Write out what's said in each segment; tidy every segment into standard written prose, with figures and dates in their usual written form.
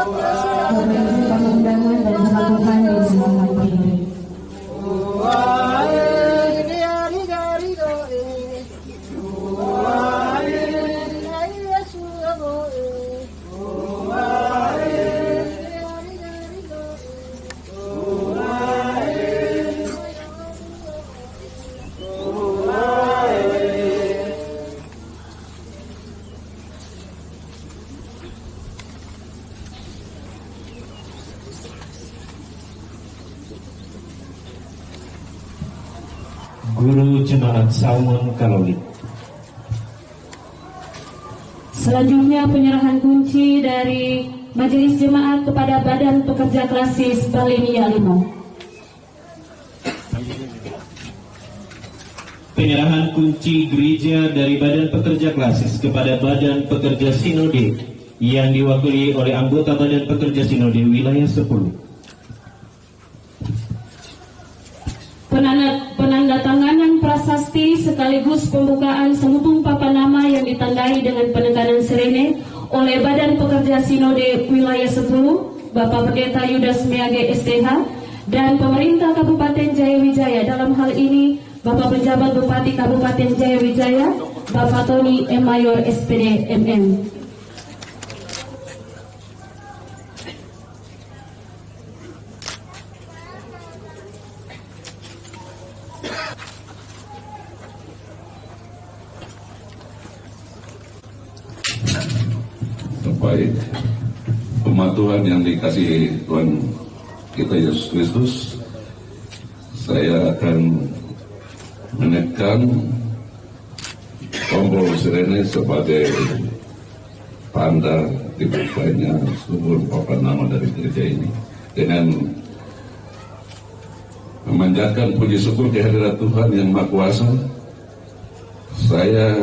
undangan dan sama Tuhan di semua hati ini. Guru Jemaat Salmon Katolik. Selanjutnya penyerahan kunci dari Majelis Jemaat kepada Badan Pekerja Klasis Balinia Limo. Penyerahan kunci gereja dari Badan Pekerja Klasis kepada Badan Pekerja Sinode yang diwakili oleh anggota Badan Pekerja Sinode wilayah 10. Penandatanganan prasasti sekaligus pembukaan semutung papan nama yang ditandai dengan penekanan sirene oleh Badan Pekerja Sinode wilayah 10, Bapak Pendeta Yudas Meage STH, dan Pemerintah Kabupaten Jayawijaya. Dalam hal ini Bapak Penjabat Bupati Kabupaten Jayawijaya, Bapak Tony M. Mayor SPD MM. Baik, umat Tuhan yang dikasihi Tuhan kita Yesus Kristus, saya akan menekan tombol sirene sebagai tanda dibukanya seluruh papan nama dari gereja ini dengan memanjatkan puji syukur kehadirat Tuhan yang Maha Kuasa. Saya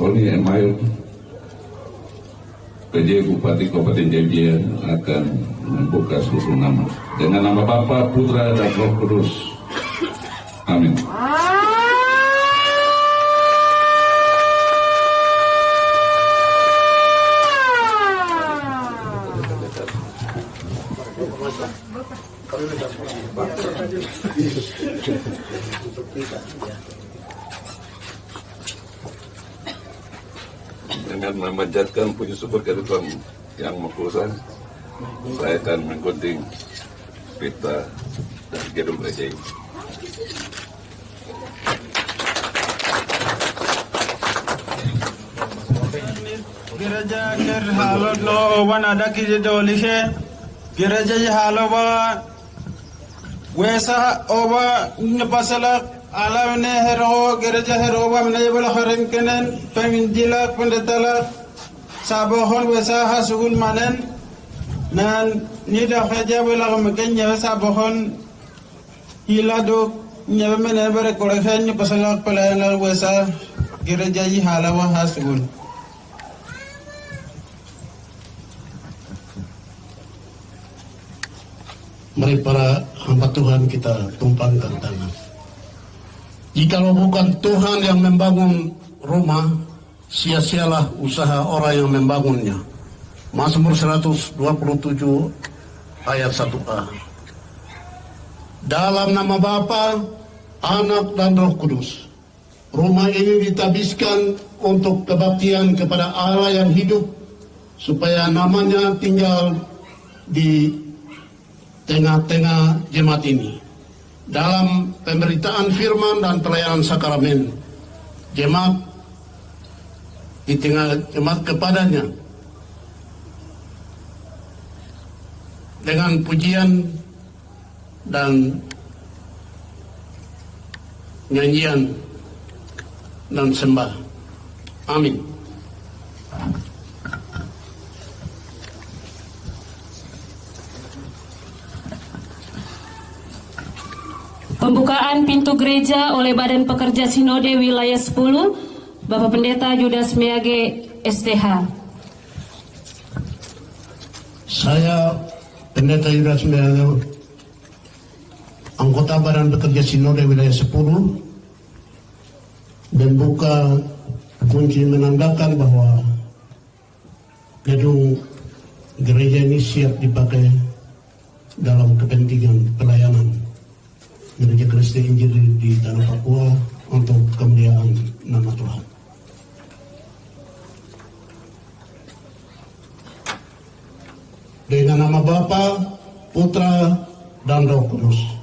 Tony M. Mayor, PJ Bupati Kabupaten Jayawijaya, akan membuka seluruh nama dengan nama Bapa, Putra, dan Roh Kudus. Amin. Dengan memanjatkan puji syukur kepada Tuhan yang Maha Kuasa, saya akan menggunting pita dari gedung gereja ini. Gereja ker halo lo wana daki doliche gereja halo wa wesa oba nepasala ala ne hero gereja hero wa ne bala kharen kenen pemin jila pendetala sabohon wesa hasugul manen nan nida khaja bala makenya sabohon hilado nyabe menen bare kolekhen pasala pala wesa gereja hala wa hasugul. Mari para hamba Tuhan kita tumpangkan tangan. Jikalau bukan Tuhan yang membangun rumah, sia-sialah usaha orang yang membangunnya. Mazmur 127 ayat 1a. Dalam nama Bapa, Anak dan Roh Kudus, rumah ini ditabiskan untuk kebaktian kepada Allah yang hidup, supaya namanya tinggal di tengah-tengah jemaat ini. Dalam pemberitaan firman dan pelayanan sakramen, jemaat di tengah jemaat kepadanya dengan pujian dan nyanyian dan sembah. Amin. Pembukaan pintu gereja oleh Badan Pekerja Sinode wilayah 10, Bapak Pendeta Yudas Meage STH. Saya Pendeta Yudas Meage, anggota Badan Pekerja Sinode wilayah 10, membuka kunci menandakan bahwa gedung gereja ini siap dipakai dalam kepentingan pelayanan Gereja Kristen Injil di Tanah Papua untuk kemuliaan nama Tuhan. Dengan nama Bapa, Putra, dan Roh Kudus.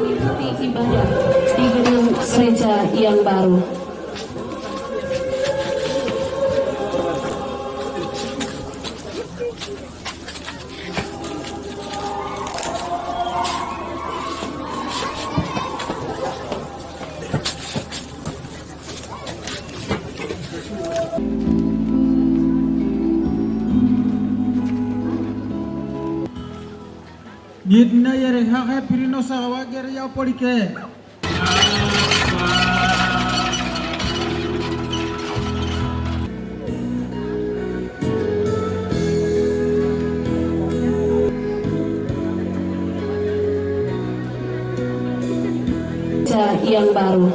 Mengikuti ibadah di gedung gereja yang baru. Gidna yere hake pirino sawa gereja polike. Gereja yang baru.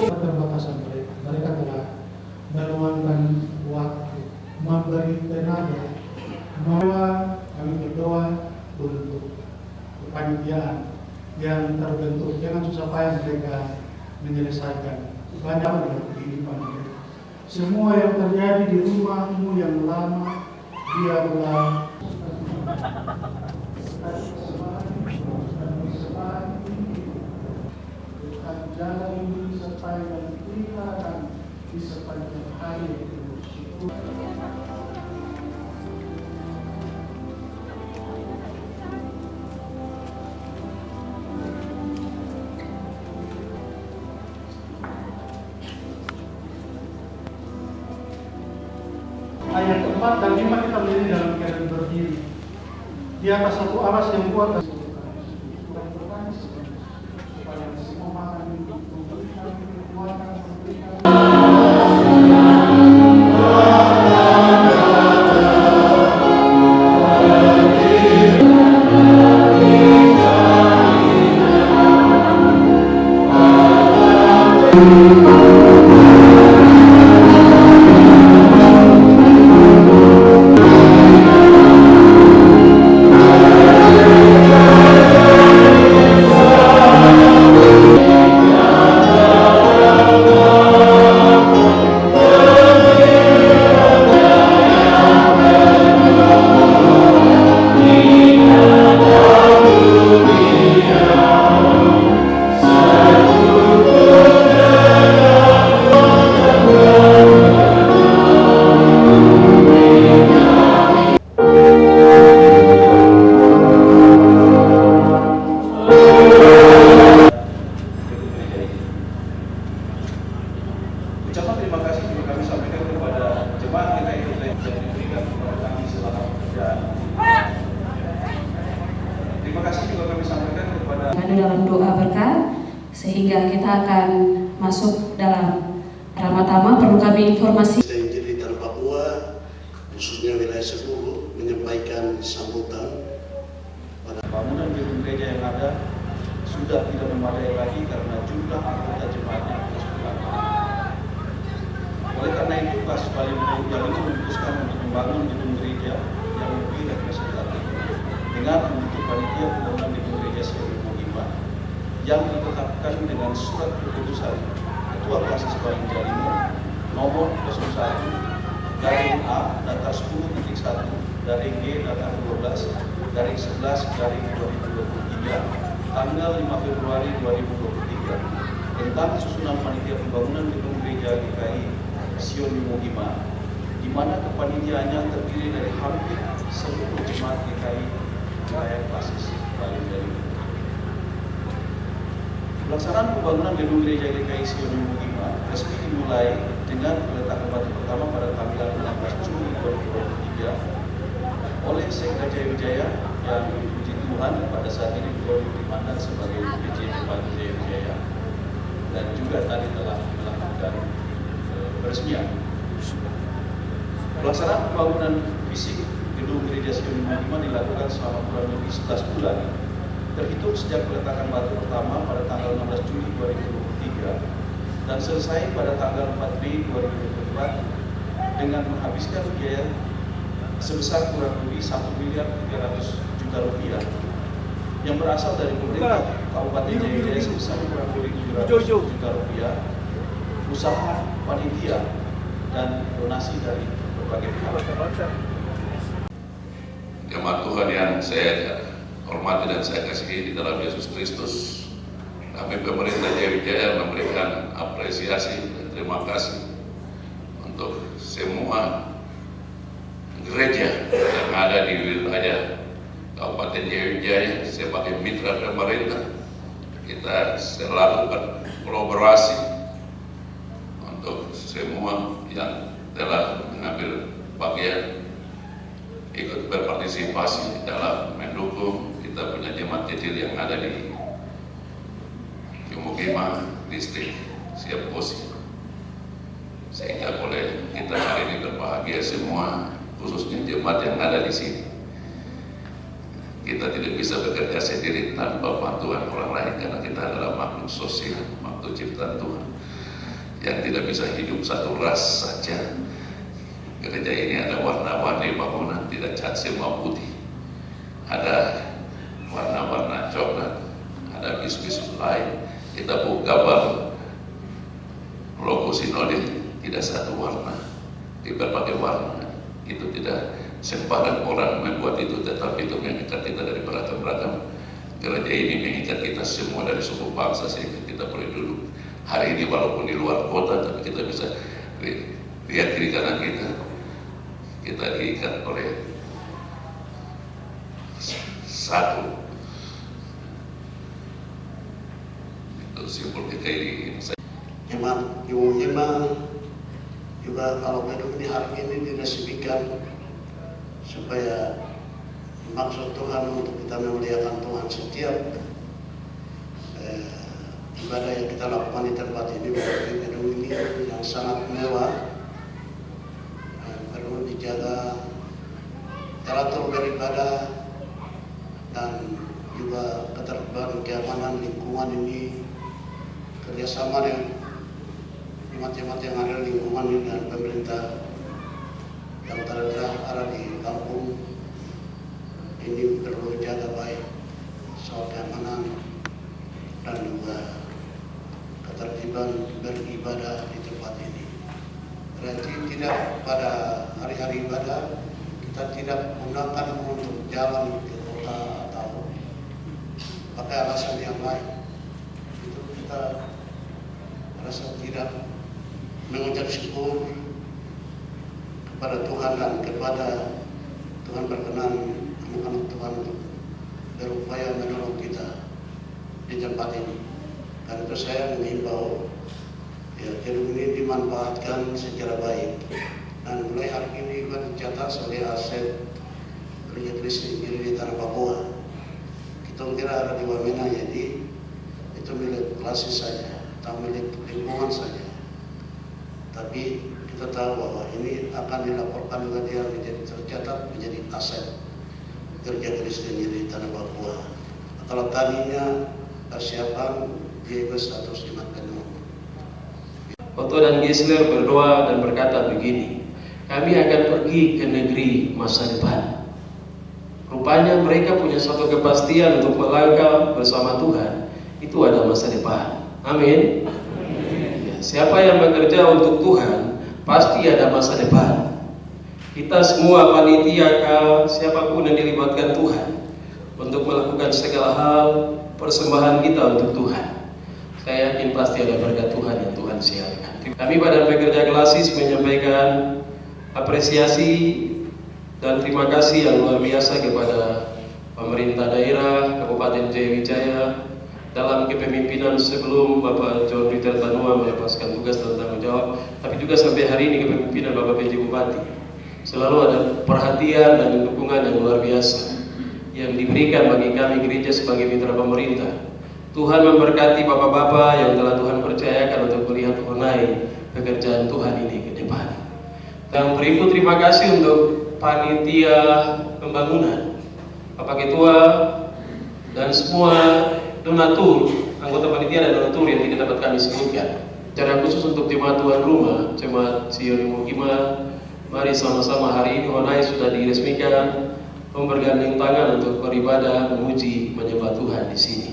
Keterbatasan mereka telah meluangkan waktu, memberi tenaga, kami berdoa untuk kepanitiaan yang terbentuk. Jangan susah payah mereka menyelesaikan banyak kehidupan mereka. Semua yang terjadi di rumahmu yang lama, biarlah jalan ini sepanjang kelihatan di sepanjang hari itu. Ayat 4 dan 5 kita melihat dalam keadaan berdiri di atas satu aras yang kuat. Ucapan terima kasih juga kami sampaikan kepada jemaat kita yang diberikan kepada kami selama pekerjaan. Terima kasih juga kami sampaikan kepada Ada dalam doa berkat sehingga kita akan masuk dalam pertama-tama perlu kami informasi. Injil di Tanah Papua, khususnya wilayah 10, menyampaikan sambutan pada bangunan gedung gereja yang ada sudah tidak memadai lagi karena jumlah anggota jemaatnya terus bertambah. Oleh karena itu, Kasih Bali yang ini memutuskan untuk membangun gedung gereja yang lebih representatif dengan membentuk panitia pembangunan gedung gereja Sion Mohima yang ditetapkan dengan surat keputusan Ketua Kasih Bali Jalimo nomor 01 garing A datar 10.1 garing G datar 12 garing 11 garing 2023 tanggal 5 Februari 2023 tentang susunan panitia pembangunan gedung gereja GKI Sion Mohima, di mana kepanitiaannya terdiri dari hampir seluruh jemaat GKI wilayah Basis Bali Jalimo. Pelaksanaan pembangunan gedung gereja GKI Sion Mugima resmi dimulai dengan peletakan batu pertama pada tanggal 16 Juli 2023 oleh Sekda Jaya Wijaya yang puji Tuhan pada saat ini dimandat sebagai PJ Bupati Jaya Wijaya dan juga tadi telah melakukan peresmian. Pelaksanaan pembangunan fisik gedung gereja Sion Mugima dilakukan selama kurang lebih 11 bulan terhitung sejak peletakan batu pertama pada tanggal 16 Juli 2023 dan selesai pada tanggal 4 Mei 2024 dengan menghabiskan biaya sebesar kurang lebih 1 miliar 300 juta rupiah yang berasal dari pemerintah Kabupaten Jaya Wijaya sebesar kurang lebih 700 juta rupiah, usaha panitia dan donasi dari berbagai pihak. Jemaat Tuhan yang saya hormati dan saya kasihi di dalam Yesus Kristus, kami pemerintah Jaya Wijaya memberikan apresiasi dan terima kasih untuk semua gereja yang ada di wilayah Kabupaten Jaya Wijaya sebagai mitra pemerintah. Kita selalu berkolaborasi untuk semua yang telah mengambil bagian ikut berpartisipasi dalam mendukung kita punya jemaat kecil yang ada di Mugima distrik Siap Kosi, sehingga boleh kita hari ini berbahagia semua, khususnya jemaat yang ada di sini. Kita tidak bisa bekerja sendiri tanpa bantuan orang lain karena kita adalah makhluk sosial, makhluk ciptaan Tuhan yang tidak bisa hidup satu ras saja. Gereja ini ada warna-warni bangunan, tidak cat semua putih, ada warna-warna coklat, ada bis-bis lain. Kita buka gambar logo sinode tidak satu warna, di berbagai warna. Itu tidak sembarang orang membuat itu, tetapi itu mengikat kita dari beragam-beragam. Gereja ini mengikat kita semua dari suku bangsa sehingga kita boleh duduk hari ini walaupun di luar kota, tapi kita bisa lihat kiri kanan kita diikat oleh satu. Itu simbol kita ini. Jemaat Mugima juga kalau gedung ini hari ini diresmikan supaya maksud Tuhan untuk kita memuliakan Tuhan setiap ibadah yang kita lakukan di tempat ini, berarti gedung ini yang sangat mewah, perlu dijaga teratur beribadah dan juga ketertiban keamanan lingkungan ini, kerjasama dengan jemaat-jemaat yang ada di lingkungan ini dan pemerintah yang ada di kampung ini perlu jaga baik soal keamanan dan juga ketertiban beribadah di tempat ini. Berarti tidak pada hari-hari ibadah kita tidak menggunakan untuk jalan ke kota atau pakai alasan yang lain. Itu kita rasa tidak mengucap syukur kepada Tuhan dan kepada Tuhan berkenan anak-anak Tuhan untuk berupaya menolong kita di tempat ini. Karena itu saya mengimbau gedung ini dimanfaatkan secara baik dan mulai hari ini juga dicatat sebagai aset Gereja Kristen di Tanah Papua. Kita kira ada di Wamena, jadi itu milik klasis saja atau milik lingkungan saja. Tapi kita tahu bahwa ini akan dilaporkan juga dia menjadi tercatat menjadi aset Gereja Kristen di Tanah Papua. Kalau tadinya persiapan dia status jemaat penuh. Otto dan Gisler berdoa dan berkata begini, kami akan pergi ke negeri masa depan. Rupanya mereka punya suatu kepastian untuk melangkah bersama Tuhan. Itu ada masa depan. Amin. Ya, siapa yang bekerja untuk Tuhan pasti ada masa depan. Kita semua panitia, siapapun yang dilibatkan Tuhan untuk melakukan segala hal persembahan kita untuk Tuhan. Saya yakin pasti ada berkat Tuhan yang Tuhan siapkan. Kami Badan Pekerja Klasis menyampaikan apresiasi dan terima kasih yang luar biasa kepada pemerintah daerah Kabupaten Jaya Wijaya dalam kepemimpinan sebelum Bapak John Ritter Tanua melepaskan tugas dan tanggung jawab, tapi juga sampai hari ini kepemimpinan Bapak PJ Bupati. Selalu ada perhatian dan dukungan yang luar biasa yang diberikan bagi kami gereja sebagai mitra pemerintah. Tuhan memberkati bapak-bapak yang telah Tuhan percayakan untuk melihat mengenai pekerjaan Tuhan ini ke depan. Dan berikut terima kasih untuk panitia pembangunan, Bapak Ketua dan semua donatur, anggota panitia dan donatur yang tidak dapat kami sebutkan. Secara khusus untuk jemaat tuan rumah, jemaat Sion Mukima, mari sama-sama hari ini Honai sudah diresmikan bergandeng tangan untuk beribadah, memuji, menyembah Tuhan di sini.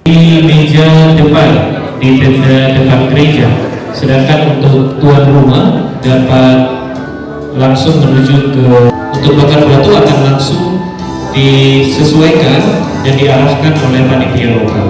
Di meja depan, di tenda depan gereja. Sedangkan untuk tuan rumah dapat langsung menuju ke untuk bakar batu akan langsung disesuaikan dan diarahkan oleh panitia lokal.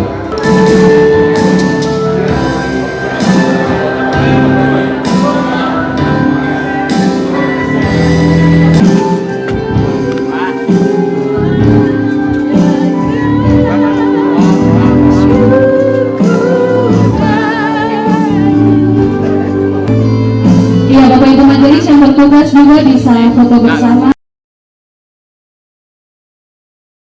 Ya, Bapak Ibu Majelis yang bertugas juga bisa foto bersama.